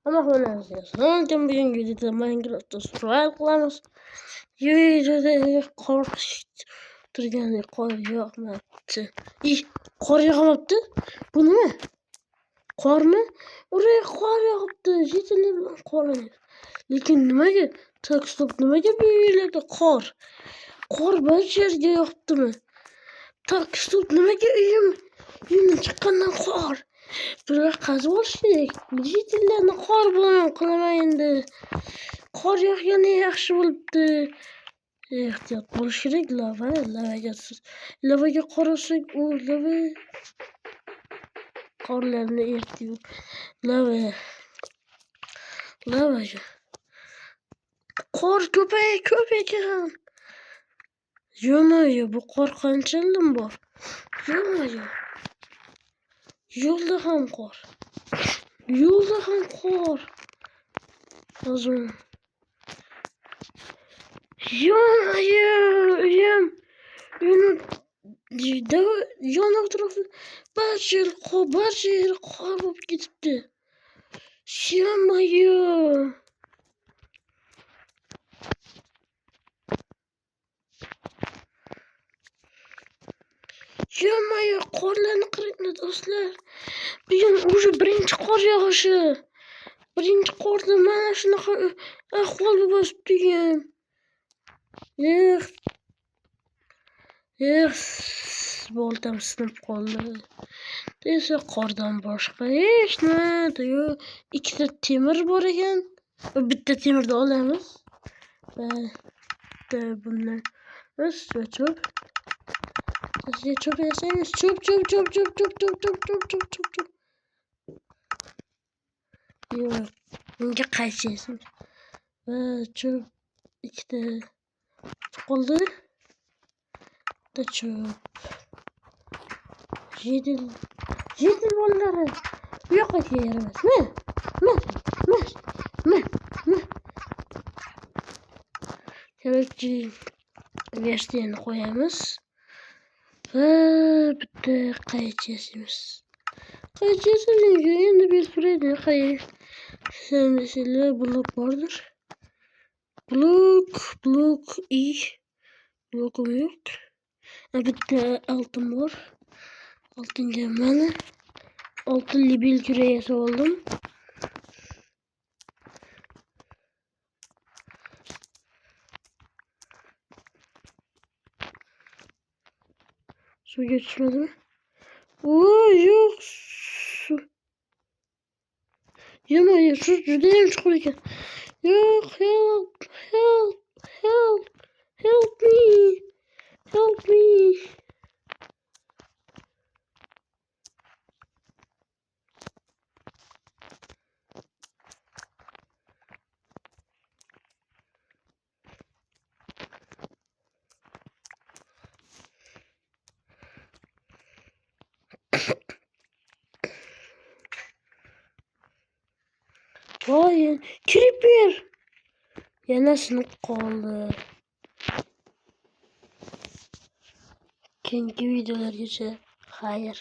Ama hoşlanıyorsanız bugün videoda Minecraft'ta survival qilamiz. Videoda qor yog'mabdi. Qor yog'mabdi? Bu nima? Qormi? Oraya qor yog'ibdi. Yetillar bilan qor o'ynaydi. Lekin nimaga? Stop nimaga bu yerlarda qor? Qor barcha yerga yog'ibdimi? Stop nimaga uyimdan chiqqandan qor? Bular qazib olishdik. Yetillarni qor bilan qilaman endi. Qor yog'gani yaxshi bo'libdi. Ehtiyot bo'lish kerak. Lavaga qarasak, u qorlarni eritib lavaga. Qor ko'p ekan. Yo'q, bu qor qanchadan bor? Yo'q. Yo'lda ham qor. Uzun. Uyim. Yon atrofı barcha yer qor bo'lib ketibdi. Yo'q. Qorlarni qarang do'stlar. Bugun уже birinchi qor yog'ishi. Birinchi qorda mana shunaqa ahvol bosibdi. Boltam sinib qoldi. Desa qordan boshqa hech nima yo'q. Ikkita temir bor ekan. Bitta temirni olamiz. Va bundan cho'p. Cho'p yasaymiz. Cho'p. Yo'q. Bunga qaytasiz. Va cho'p ikkita qoldi. Cho'p. Jedil bolalari. Bu yoqqa yaramas. Korоче, versiyani qo'yamiz. Va bitta qaychi yasaymiz. Qaychi yasalinga endi bersuraydi. Sendesilar blok bordir. Blok blokum yo'q. Bitta oltin bor. Oltinga mana oltinli belgura yasab oldim. Suvga tushmadimi? Yo'q. Yo'q, shu juda ham chuqur ekan. Yo'q, help me. Voy, creeper. Yana sinib qoldi. Keyingi videolargacha xayr.